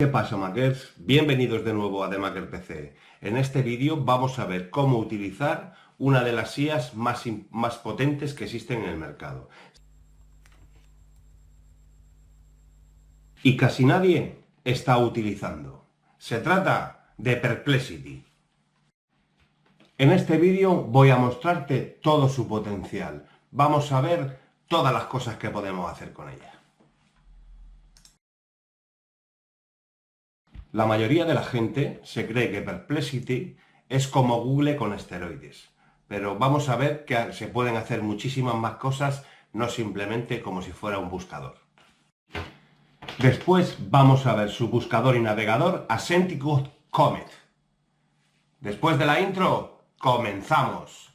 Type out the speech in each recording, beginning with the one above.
¿Qué pasa, Makers? Bienvenidos de nuevo a The Maker PC. En este vídeo vamos a ver cómo utilizar una de las IAs más potentes que existen en el mercado. Y casi nadie está utilizando. Se trata de Perplexity. En este vídeo voy a mostrarte todo su potencial. Vamos a ver todas las cosas que podemos hacer con ella. La mayoría de la gente se cree que Perplexity es como Google con esteroides, pero vamos a ver que se pueden hacer muchísimas más cosas, no simplemente como si fuera un buscador. Después vamos a ver su buscador y navegador Ascenticus Comet. Después de la intro, comenzamos.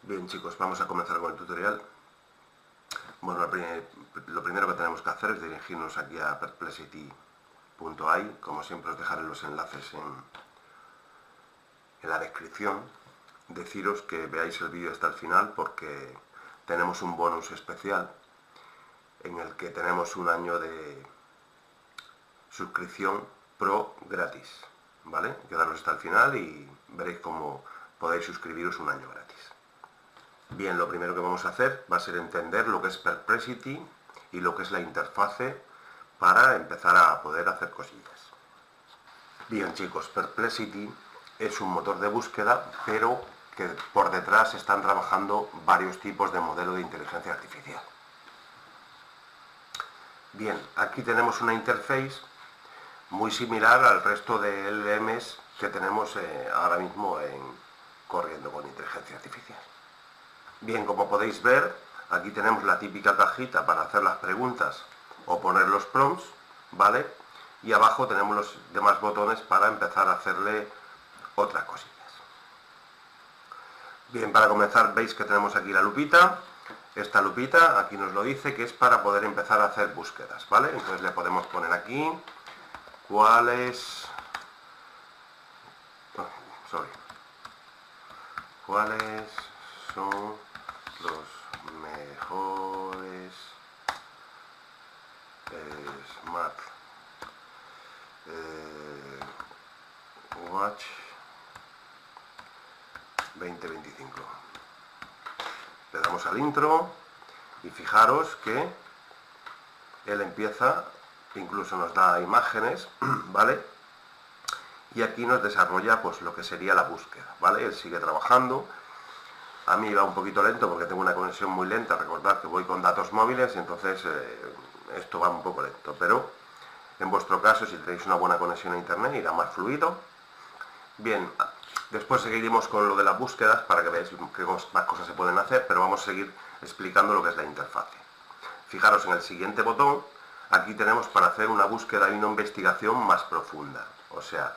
Bien, chicos, vamos a comenzar con el tutorial. Bueno, lo primero que tenemos que hacer es dirigirnos aquí a perplexity.ai. Como siempre, os dejaré los enlaces en la descripción. Deciros que veáis el vídeo hasta el final porque tenemos un bonus especial en el que tenemos un año de suscripción pro gratis, ¿vale? Quedaros hasta el final y veréis cómo podéis suscribiros un año gratis. Bien, lo primero que vamos a hacer va a ser entender lo que es Perplexity y lo que es la interfase para empezar a poder hacer cosillas. Bien, chicos, Perplexity es un motor de búsqueda, pero que por detrás están trabajando varios tipos de modelo de inteligencia artificial. Bien, aquí tenemos una interface muy similar al resto de LLMs que tenemos ahora mismo corriendo con inteligencia artificial. Bien, como podéis ver, aquí tenemos la típica cajita para hacer las preguntas o poner los prompts, ¿vale? Y abajo tenemos los demás botones para empezar a hacerle otras cosillas. Bien, para comenzar veis que tenemos aquí la lupita. Esta lupita aquí nos lo dice que es para poder empezar a hacer búsquedas, ¿vale? Entonces le podemos poner aquí cuáles son los mejores smartwatch 2025. Le damos al intro y fijaros que él empieza, incluso nos da imágenes, ¿vale? Y aquí nos desarrolla pues lo que sería la búsqueda, ¿vale? Él sigue trabajando. A mí va un poquito lento porque tengo una conexión muy lenta. Recordad que voy con datos móviles y entonces esto va un poco lento. Pero en vuestro caso, si tenéis una buena conexión a internet, irá más fluido. Bien, después seguiremos con lo de las búsquedas para que veáis qué más cosas se pueden hacer, pero vamos a seguir explicando lo que es la interfase. Fijaros en el siguiente botón, aquí tenemos para hacer una búsqueda y una investigación más profunda. O sea,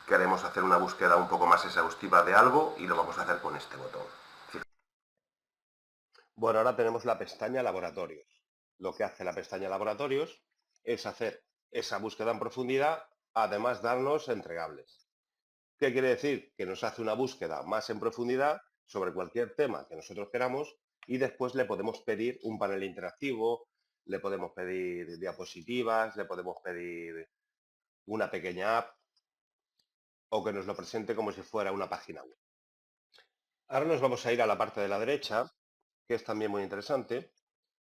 queremos hacer una búsqueda un poco más exhaustiva de algo y lo vamos a hacer con este botón. Bueno, ahora tenemos la pestaña Laboratorios. Lo que hace la pestaña Laboratorios es hacer esa búsqueda en profundidad, además darnos entregables. ¿Qué quiere decir? Que nos hace una búsqueda más en profundidad sobre cualquier tema que nosotros queramos y después le podemos pedir un panel interactivo, le podemos pedir diapositivas, le podemos pedir una pequeña app o que nos lo presente como si fuera una página web. Ahora nos vamos a ir a la parte de la derecha, que es también muy interesante.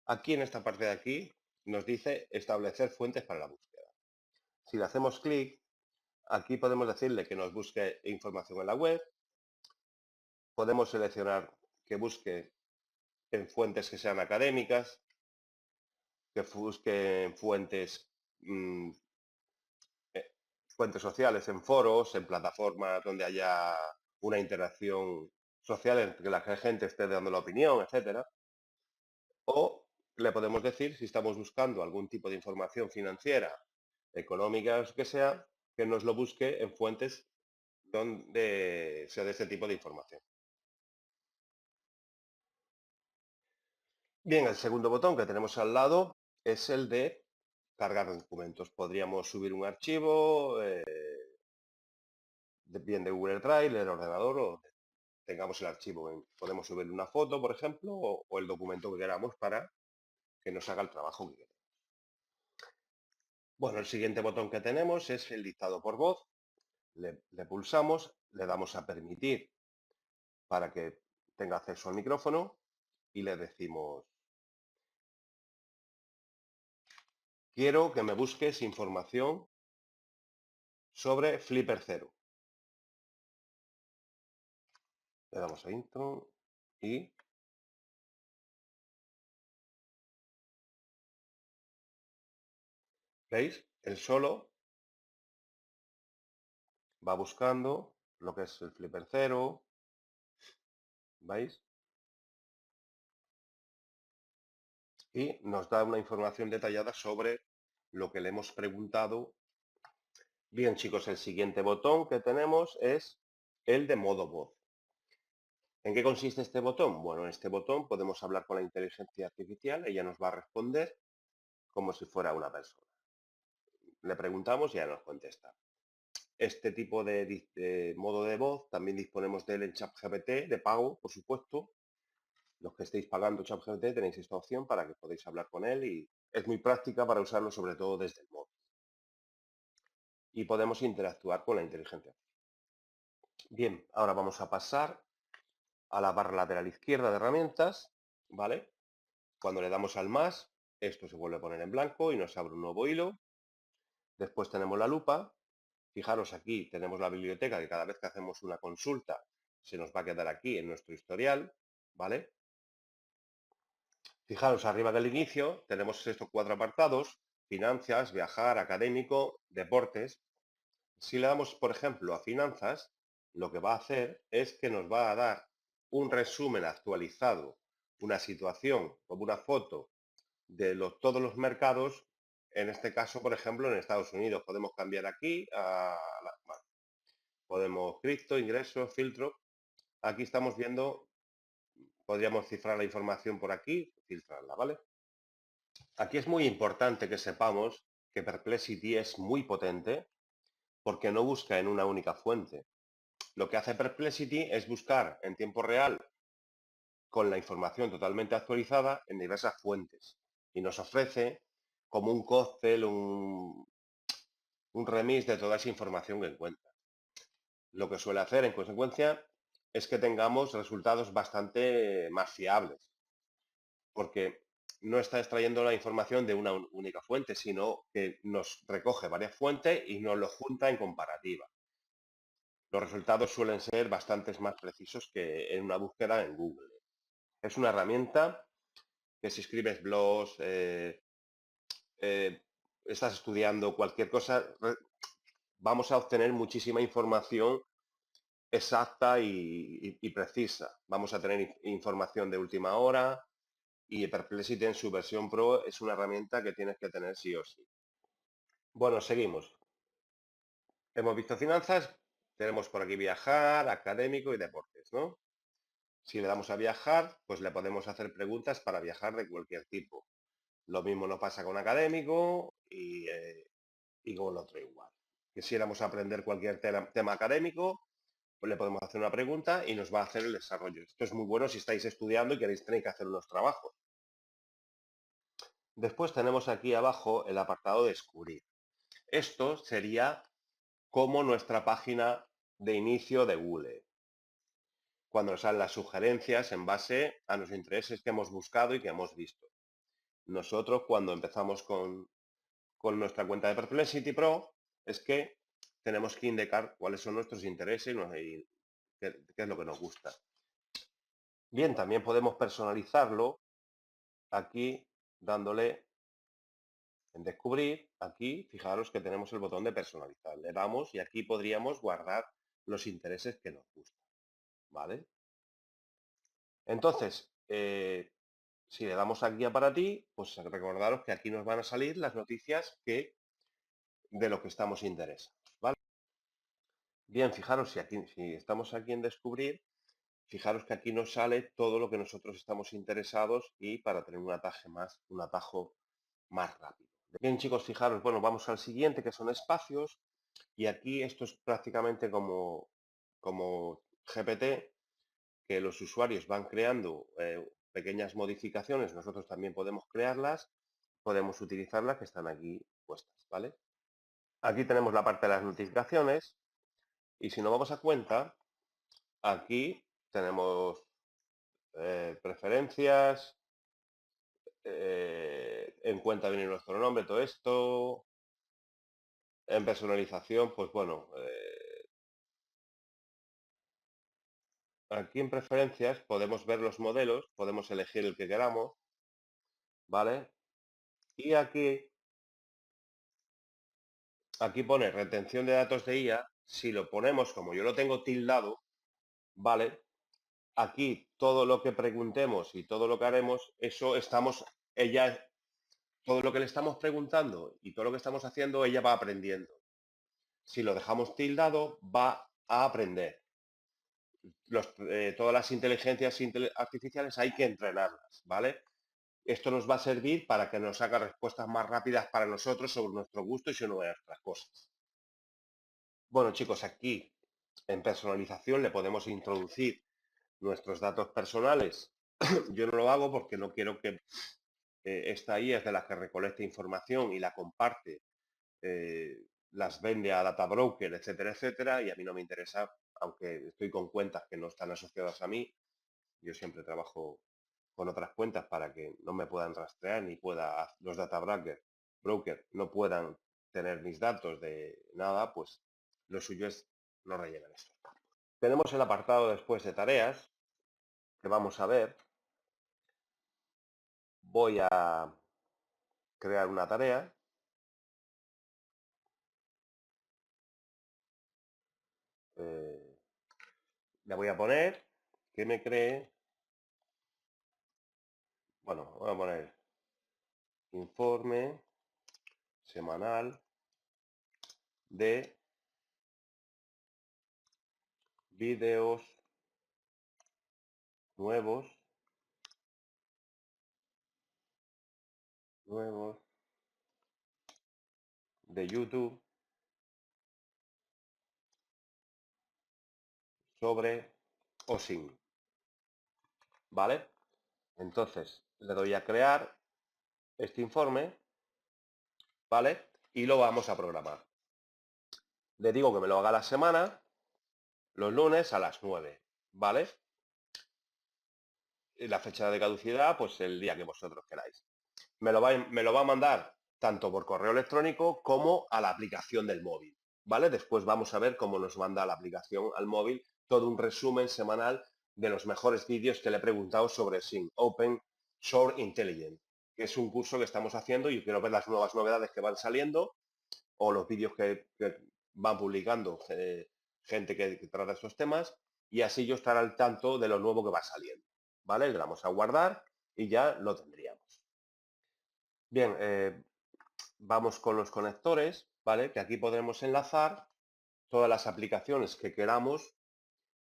Aquí en esta parte de aquí nos dice establecer fuentes para la búsqueda. Si le hacemos clic, aquí podemos decirle que nos busque información en la web. Podemos seleccionar que busque en fuentes que sean académicas, que busque en fuentes sociales, en foros, en plataformas donde haya una interacción social en que la gente esté dando la opinión, etcétera. O le podemos decir, si estamos buscando algún tipo de información financiera, económica, o que sea, que nos lo busque en fuentes donde sea de este tipo de información. Bien, el segundo botón que tenemos al lado es el de cargar documentos. Podríamos subir un archivo, bien de Google Drive, del ordenador, o tengamos el archivo. Podemos subir una foto, por ejemplo, o el documento que queramos para que nos haga el trabajo que queremos. Bueno, el siguiente botón que tenemos es el dictado por voz. Le pulsamos, le damos a permitir para que tenga acceso al micrófono y le decimos, quiero que me busques información sobre Flipper Zero. Le damos a intro y ¿veis? Él solo va buscando lo que es el Flipper Zero, ¿veis? Y nos da una información detallada sobre lo que le hemos preguntado. Bien, chicos, el siguiente botón que tenemos es el de modo voz. ¿En qué consiste este botón? Bueno, en este botón podemos hablar con la inteligencia artificial, ella nos va a responder como si fuera una persona. Le preguntamos y ella nos contesta. Este tipo de modo de voz también disponemos de él en ChatGPT, de pago, por supuesto. Los que estéis pagando ChatGPT tenéis esta opción para que podáis hablar con él y es muy práctica para usarlo sobre todo desde el móvil. Y podemos interactuar con la inteligencia. Bien, ahora vamos a pasar a la barra lateral izquierda de herramientas, ¿vale? Cuando le damos al más, esto se vuelve a poner en blanco y nos abre un nuevo hilo. Después tenemos la lupa. Fijaros aquí, tenemos la biblioteca que cada vez que hacemos una consulta se nos va a quedar aquí en nuestro historial, ¿vale? Fijaros arriba del inicio, tenemos estos 4 apartados, finanzas, viajar, académico, deportes. Si le damos, por ejemplo, a finanzas, lo que va a hacer es que nos va a dar un resumen actualizado, una situación como una foto de todos los mercados, en este caso, por ejemplo, en Estados Unidos. Podemos cambiar aquí, bueno, podemos cripto, ingresos, filtro. Aquí estamos viendo, podríamos cifrar la información por aquí, filtrarla, ¿vale? Aquí es muy importante que sepamos que Perplexity es muy potente porque no busca en una única fuente. Lo que hace Perplexity es buscar en tiempo real con la información totalmente actualizada en diversas fuentes y nos ofrece como un cóctel, un remix de toda esa información que encuentra. Lo que suele hacer en consecuencia es que tengamos resultados bastante más fiables, porque no está extrayendo la información de una única fuente, sino que nos recoge varias fuentes y nos lo junta en comparativa. Los resultados suelen ser bastante más precisos que en una búsqueda en Google. Es una herramienta que si escribes blogs, estás estudiando cualquier cosa, vamos a obtener muchísima información exacta y precisa. Vamos a tener información de última hora y Perplexity en su versión Pro es una herramienta que tienes que tener sí o sí. Bueno, seguimos. Hemos visto finanzas, tenemos por aquí viajar, académico y deportes, ¿no? Si le damos a viajar, pues le podemos hacer preguntas para viajar de cualquier tipo. Lo mismo nos pasa con académico y con el otro igual. Quisiéramos aprender cualquier tema académico, pues le podemos hacer una pregunta y nos va a hacer el desarrollo. Esto es muy bueno si estáis estudiando y tenéis que hacer unos trabajos. Después tenemos aquí abajo el apartado de descubrir. Esto sería como nuestra página de inicio de Google, cuando nos salen las sugerencias en base a los intereses que hemos buscado y que hemos visto. Nosotros cuando empezamos con nuestra cuenta de Perplexity Pro es que tenemos que indicar cuáles son nuestros intereses y qué es lo que nos gusta. Bien, también podemos personalizarlo aquí dándole en descubrir. Aquí, fijaros que tenemos el botón de personalizar. Le damos y aquí podríamos guardar los intereses que nos gustan. ¿Vale? Entonces, Si le damos aquí a para ti, pues recordaros que aquí nos van a salir las noticias de lo que estamos interesados, ¿vale? Bien, fijaros, si estamos aquí en descubrir, fijaros que aquí nos sale todo lo que nosotros estamos interesados y para tener un atajo más rápido. Bien, chicos, fijaros, bueno, vamos al siguiente, que son espacios, y aquí esto es prácticamente como GPT, que los usuarios van creando pequeñas modificaciones, nosotros también podemos crearlas, podemos utilizarlas, que están aquí puestas, ¿vale? Aquí tenemos la parte de las notificaciones, y si nos vamos a cuenta, aquí tenemos preferencias, en cuenta viene nuestro nombre, todo esto. En personalización, pues bueno, aquí en preferencias podemos ver los modelos, podemos elegir el que queramos, ¿vale? Y aquí pone retención de datos de IA. Si lo ponemos como yo lo tengo tildado, ¿vale? Aquí todo lo que preguntemos y todo lo que haremos, todo lo que le estamos preguntando y todo lo que estamos haciendo, ella va aprendiendo. Si lo dejamos tildado, va a aprender. Todas las inteligencias artificiales hay que entrenarlas, ¿vale? Esto nos va a servir para que nos haga respuestas más rápidas para nosotros sobre nuestro gusto y sobre nuestras cosas. Bueno, chicos, aquí en personalización le podemos introducir nuestros datos personales. Yo no lo hago porque no quiero que esta IA es de la que recolecta información y la comparte, las vende a data broker, etcétera, etcétera, y a mí no me interesa, aunque estoy con cuentas que no están asociadas a mí. Yo siempre trabajo con otras cuentas para que no me puedan rastrear ni los data broker no puedan tener mis datos de nada, pues lo suyo es no rellenar esto. Tenemos el apartado después de tareas, que vamos a ver. Voy a crear una tarea. Le voy a poner que me cree, bueno, voy a poner informe semanal de vídeos nuevos de YouTube sobre OSINT, ¿vale? Entonces le doy a crear este informe, ¿vale? Y lo vamos a programar. Le digo que me lo haga la semana, los lunes a las 9, ¿vale? Y la fecha de caducidad, pues el día que vosotros queráis. Me lo va a mandar tanto por correo electrónico como a la aplicación del móvil, ¿vale? Después vamos a ver cómo nos manda la aplicación al móvil todo un resumen semanal de los mejores vídeos que le he preguntado sobre SIN, Open Source Intelligence, que es un curso que estamos haciendo y quiero ver las nuevas novedades que van saliendo o los vídeos que van publicando gente que trata estos temas, y así yo estaré al tanto de lo nuevo que va saliendo, ¿vale? Le damos a guardar y ya lo tendríamos. Bien, vamos con los conectores, ¿vale? Que aquí podremos enlazar todas las aplicaciones que queramos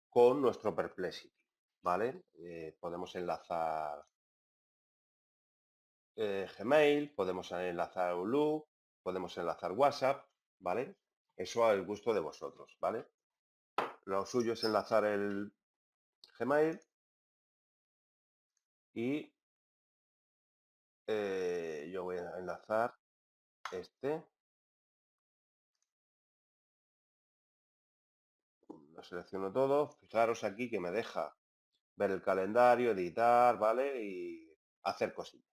con nuestro Perplexity, ¿vale? Podemos enlazar Gmail, podemos enlazar Outlook, podemos enlazar WhatsApp, ¿vale? Eso al gusto de vosotros, ¿vale? Lo suyo es enlazar el Gmail y yo voy a enlazar este. Lo selecciono todo. Fijaros aquí que me deja ver el calendario, editar, ¿vale? Y hacer cosillas.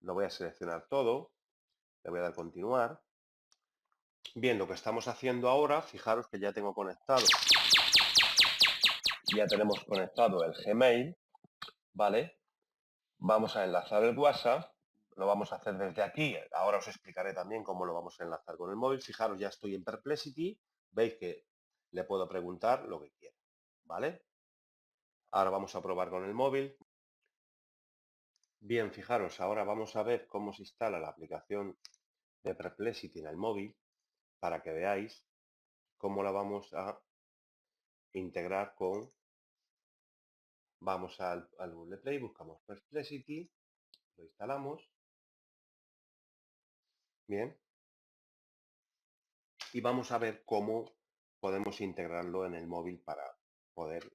Lo voy a seleccionar todo. Le voy a dar continuar. Bien, lo que estamos haciendo ahora, fijaros que ya tengo conectado. Ya tenemos conectado el Gmail, ¿vale? Vamos a enlazar el WhatsApp. Lo vamos a hacer desde aquí. Ahora os explicaré también cómo lo vamos a enlazar con el móvil. Fijaros, ya estoy en Perplexity. Veis que le puedo preguntar lo que quiera, ¿vale? Ahora vamos a probar con el móvil. Bien, fijaros, ahora vamos a ver cómo se instala la aplicación de Perplexity en el móvil para que veáis cómo la vamos a integrar con... Vamos al Google Play, buscamos Perplexity, lo instalamos, bien, y vamos a ver cómo podemos integrarlo en el móvil para poder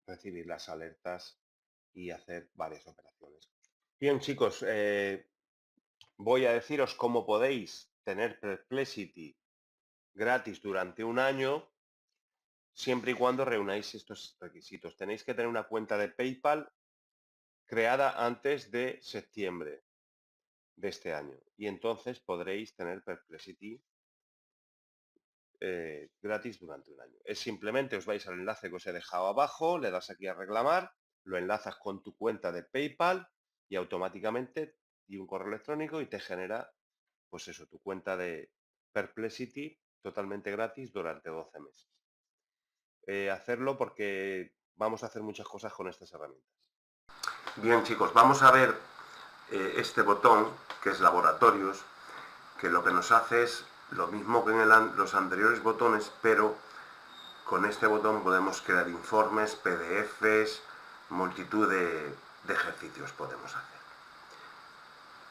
recibir las alertas y hacer varias operaciones. Bien, chicos, voy a deciros cómo podéis tener Perplexity gratis durante un año, siempre y cuando reunáis estos requisitos. Tenéis que tener una cuenta de PayPal creada antes de septiembre de este año y entonces podréis tener Perplexity gratis durante un año. Es simplemente, os vais al enlace que os he dejado abajo, le das aquí a reclamar, lo enlazas con tu cuenta de PayPal y automáticamente y un correo electrónico y te genera, pues eso, tu cuenta de Perplexity totalmente gratis durante 12 meses. Hacerlo porque vamos a hacer muchas cosas con estas herramientas. Bien, chicos, vamos a ver este botón que es laboratorios, que lo que nos hace es lo mismo que en los anteriores botones, pero con este botón podemos crear informes, PDFs, multitud de ejercicios podemos hacer.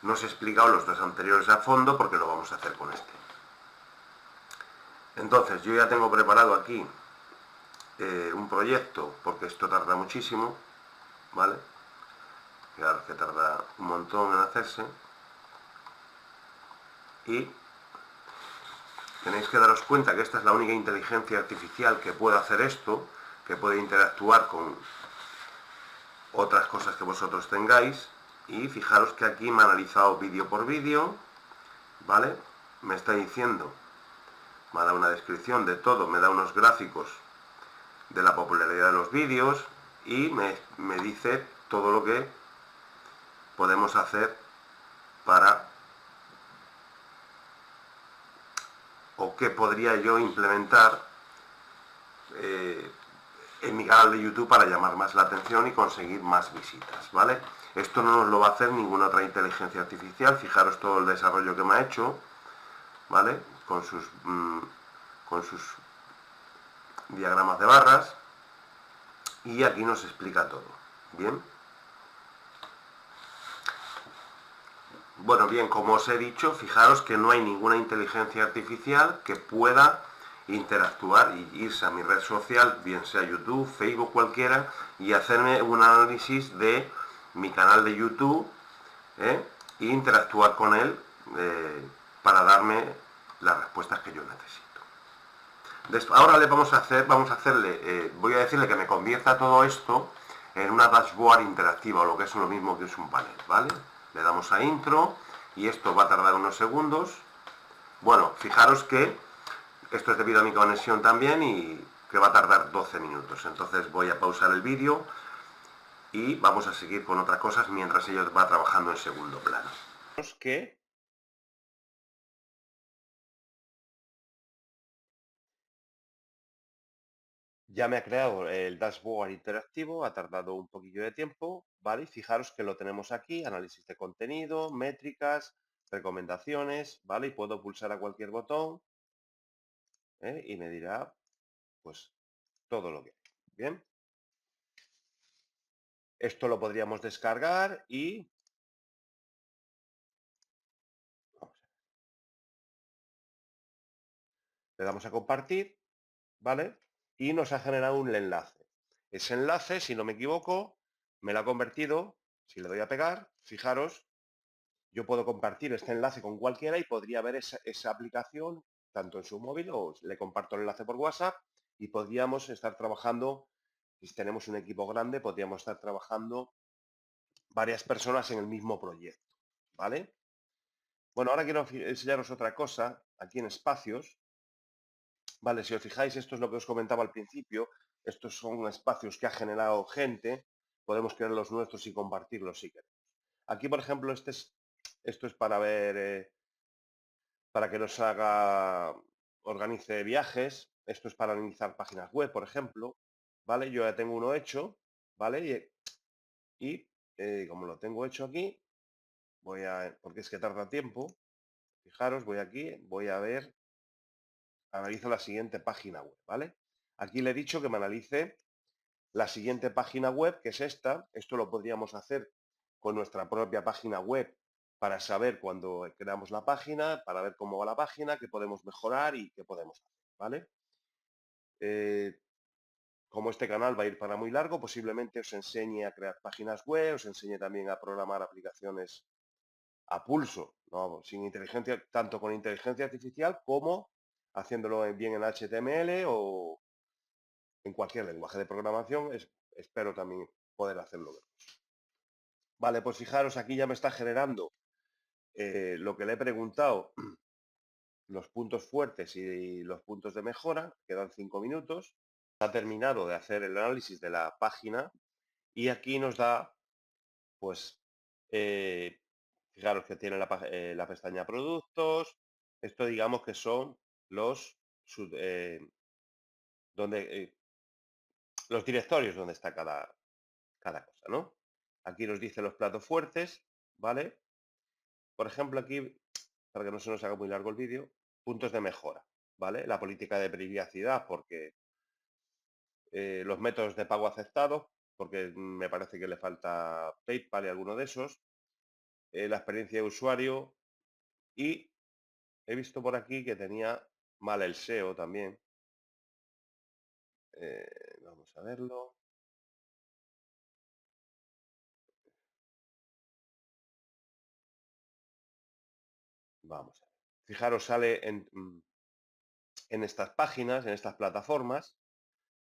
No os he explicado los dos anteriores a fondo porque lo vamos a hacer con este. Entonces, yo ya tengo preparado aquí un proyecto, porque esto tarda muchísimo, ¿vale? Claro que tarda un montón en hacerse. Y tenéis que daros cuenta que esta es la única inteligencia artificial que puede hacer esto, que puede interactuar con otras cosas que vosotros tengáis. Y fijaros que aquí me ha analizado vídeo por vídeo, ¿vale? Me está diciendo, me ha dado una descripción de todo, me da unos gráficos de la popularidad de los vídeos y me dice todo lo que podemos hacer para, o que podría yo implementar en mi canal de YouTube para llamar más la atención y conseguir más visitas, ¿vale? Esto no nos lo va a hacer ninguna otra inteligencia artificial. Fijaros todo el desarrollo que me ha hecho, ¿vale? Con sus diagramas de barras. Y aquí nos explica todo, ¿bien? Bueno, bien, como os he dicho, fijaros que no hay ninguna inteligencia artificial que pueda interactuar y irse a mi red social, bien sea YouTube, Facebook, cualquiera, y hacerme un análisis de mi canal de YouTube e interactuar con él para las respuestas que yo necesito. Ahora voy a decirle que me convierta todo esto en una dashboard interactiva, o lo que es lo mismo que es un panel, ¿vale? Le damos a intro y esto va a tardar unos segundos. Bueno, fijaros que esto es debido a mi conexión también y que va a tardar 12 minutos. Entonces voy a pausar el vídeo y vamos a seguir con otras cosas mientras ellos va trabajando en segundo plano. Que ya me ha creado el dashboard interactivo, ha tardado un poquillo de tiempo, ¿vale? Fijaros que lo tenemos aquí, análisis de contenido, métricas, recomendaciones, ¿vale? Y puedo pulsar a cualquier botón y me dirá, pues, todo lo que hay. Bien. Esto lo podríamos descargar y... Le damos a compartir, ¿vale? Y nos ha generado un enlace. Ese enlace, si no me equivoco, me lo ha convertido, si le doy a pegar, fijaros, yo puedo compartir este enlace con cualquiera y podría ver esa aplicación tanto en su móvil o le comparto el enlace por WhatsApp y podríamos estar trabajando, si tenemos un equipo grande, podríamos estar trabajando varias personas en el mismo proyecto, ¿vale? Bueno, ahora quiero enseñaros otra cosa, aquí en espacios, ¿vale? Si os fijáis, esto es lo que os comentaba al principio, estos son espacios que ha generado gente, podemos crear los nuestros y compartirlos si queremos. Aquí, por ejemplo, esto es para ver... para que nos organice viajes. Esto es para analizar páginas web, por ejemplo, ¿vale? Yo ya tengo uno hecho, ¿vale? Y como lo tengo hecho aquí, porque es que tarda tiempo. Fijaros, voy aquí, voy a ver, analizo la siguiente página web, ¿vale? Aquí le he dicho que me analice la siguiente página web, que es esta. Esto lo podríamos hacer con nuestra propia página web para saber cuando creamos la página, para ver cómo va la página, qué podemos mejorar y qué podemos hacer, ¿vale? Como este canal va a ir para muy largo, posiblemente os enseñe a crear páginas web, os enseñe también a programar aplicaciones a pulso, ¿no? Sin inteligencia, tanto con inteligencia artificial como haciéndolo bien en HTML o en cualquier lenguaje de programación. Espero también poder hacerlo. Vale, pues fijaros, aquí ya me está generando lo que le he preguntado, los puntos fuertes y los puntos de mejora. Quedan 5 minutos. Ha terminado de hacer el análisis de la página y aquí nos da, pues, fijaros que tiene la pestaña productos. Esto digamos que son los, donde, los directorios donde está cada cosa, ¿no? Aquí nos dice los platos fuertes, ¿vale? Por ejemplo, aquí, para que no se nos haga muy largo el vídeo, puntos de mejora, ¿vale? La política de privacidad, porque los métodos de pago aceptados, porque me parece que le falta PayPal y alguno de esos, la experiencia de usuario y he visto por aquí que tenía mal el SEO también. Vamos a verlo. Vamos a ver. Fijaros, sale en estas páginas, en estas plataformas,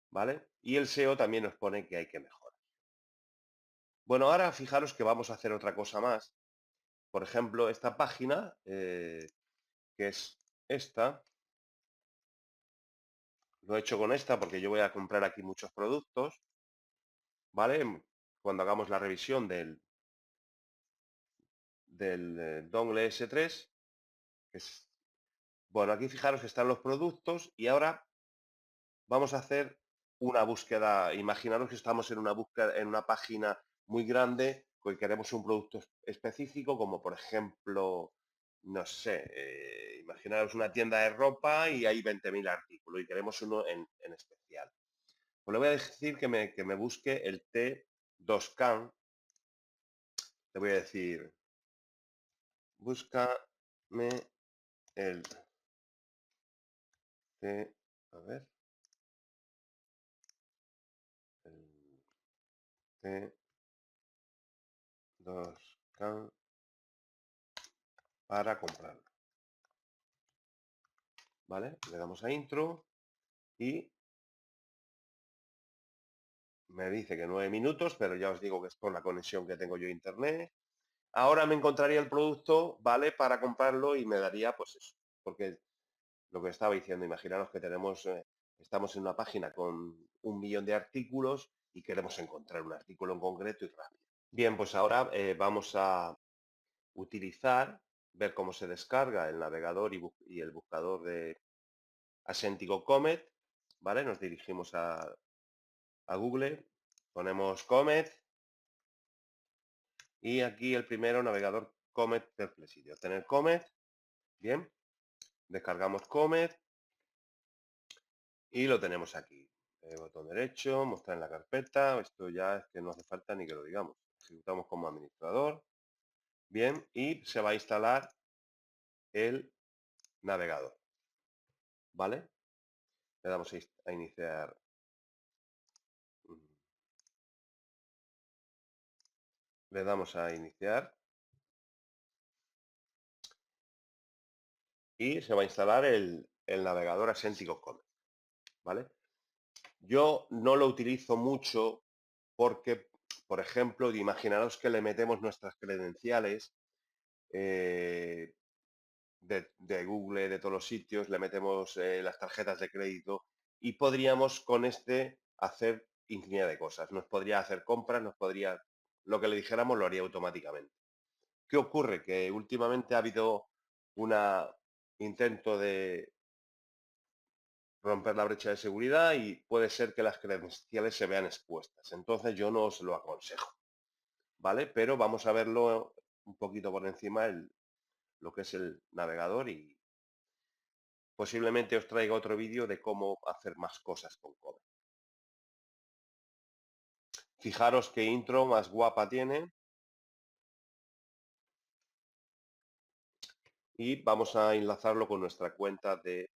¿vale? Y el SEO también nos pone que hay que mejorar. Bueno, ahora fijaros que vamos a hacer otra cosa más. Por ejemplo, esta página, que es esta, lo he hecho con esta porque yo voy a comprar aquí muchos productos, ¿vale? Cuando hagamos la revisión del dongle S3, que es, bueno, aquí fijaros que están los productos y ahora vamos a hacer una búsqueda. Imaginaros que estamos en una búsqueda, en una página muy grande, que queremos un producto específico, como por ejemplo, no sé, imaginaros una tienda de ropa y hay 20.000 artículos y queremos uno en especial. Pues le voy a decir que me busque el T2CAN. Le voy a decir, búscame el T, a ver, el T2CAN para comprarlo. ¿Vale? Le damos a intro y me dice que 9 minutos, pero ya os digo que es por la conexión que tengo yo a internet. Ahora me encontraría el producto, ¿vale? Para comprarlo y me daría, pues eso, porque lo que estaba diciendo, imaginaros que estamos en una página con 1 millón de artículos y queremos encontrar un artículo en concreto y rápido. Bien, pues ahora vamos a utilizar, ver cómo se descarga el navegador y el buscador de Asentico Comet, ¿vale? Nos dirigimos a Google, ponemos Comet y aquí el primero, navegador Comet Perplexity. Obtener Comet, bien, descargamos Comet y lo tenemos aquí. Botón derecho, mostrar en la carpeta, esto ya es que no hace falta ni que lo digamos. Ejecutamos como administrador, bien, y se va a instalar el navegador, ¿vale? Le damos a iniciar. Le damos a iniciar y se va a instalar el navegador Asentico Comet, ¿vale? Yo no lo utilizo mucho porque, por ejemplo, imaginaros que le metemos nuestras credenciales de Google, de todos los sitios, le metemos las tarjetas de crédito y podríamos con este hacer infinidad de cosas. Nos podría hacer compras, lo que le dijéramos lo haría automáticamente. ¿Qué ocurre? Que últimamente ha habido un intento de romper la brecha de seguridad y puede ser que las credenciales se vean expuestas. Entonces yo no os lo aconsejo, ¿vale? Pero vamos a verlo un poquito por encima lo que es el navegador y posiblemente os traiga otro vídeo de cómo hacer más cosas con Comet. Fijaros qué intro más guapa tiene. Y vamos a enlazarlo con nuestra cuenta de...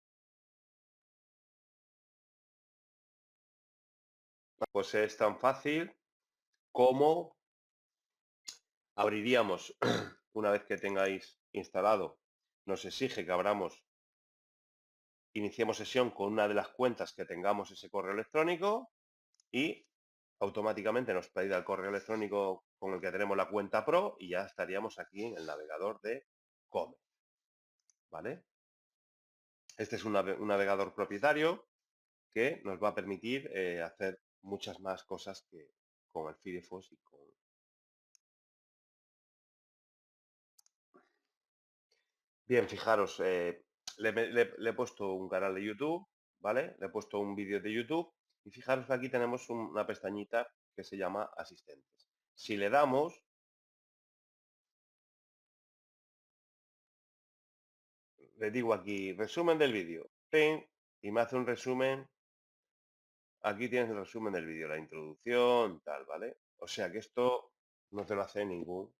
Pues es tan fácil como abriríamos, una vez que tengáis instalado, nos exige que abramos, iniciemos sesión con una de las cuentas que tengamos ese correo electrónico y automáticamente nos pedirá el correo electrónico con el que tenemos la cuenta Pro y ya estaríamos aquí en el navegador de Comet, ¿vale? Este es un navegador propietario que nos va a permitir hacer muchas más cosas que con el Firefox y con... Bien, fijaros, le he puesto un canal de YouTube, ¿vale? Le he puesto un vídeo de YouTube y fijaros que aquí tenemos una pestañita que se llama Asistentes. Si le damos, le digo aquí, resumen del vídeo, ¡ping! Y me hace un resumen. Aquí tienes el resumen del vídeo, la introducción, tal, ¿vale? O sea que esto no te lo hace no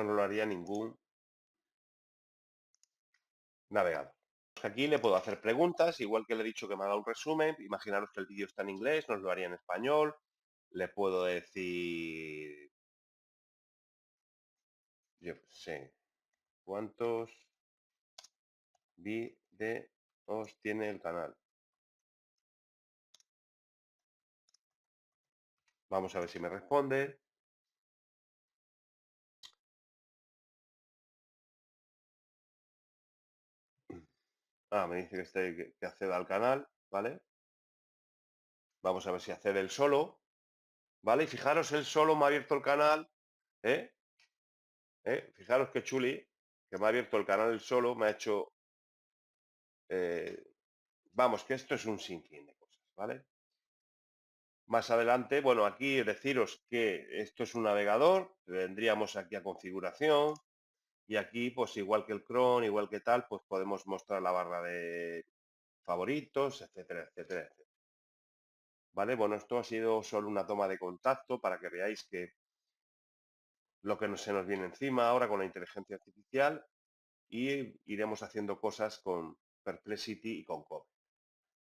nos lo haría ningún navegador. Aquí le puedo hacer preguntas, igual que le he dicho que me haga un resumen. Imaginaros que el vídeo está en inglés, nos lo haría en español. Le puedo decir, yo qué sé, ¿cuántos vídeos tiene el canal? Vamos a ver si me responde. Me dice que acceda al canal, ¿vale? Vamos a ver si accede él solo, ¿vale? Y fijaros, él solo me ha abierto el canal, ¿eh? Fijaros qué chuli, que me ha abierto el canal él solo, me ha hecho... vamos, que esto es un sinfín de cosas, ¿vale? Más adelante, bueno, aquí deciros que esto es un navegador, vendríamos aquí a configuración y aquí, pues igual que el Chrome, igual que tal, pues podemos mostrar la barra de favoritos, etcétera, etcétera, etcétera. ¿Vale? Bueno, esto ha sido solo una toma de contacto para que veáis que lo que se nos viene encima ahora con la inteligencia artificial y iremos haciendo cosas con Perplexity y con Comet.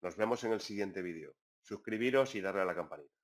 Nos vemos en el siguiente vídeo. Suscribiros y darle a la campanita.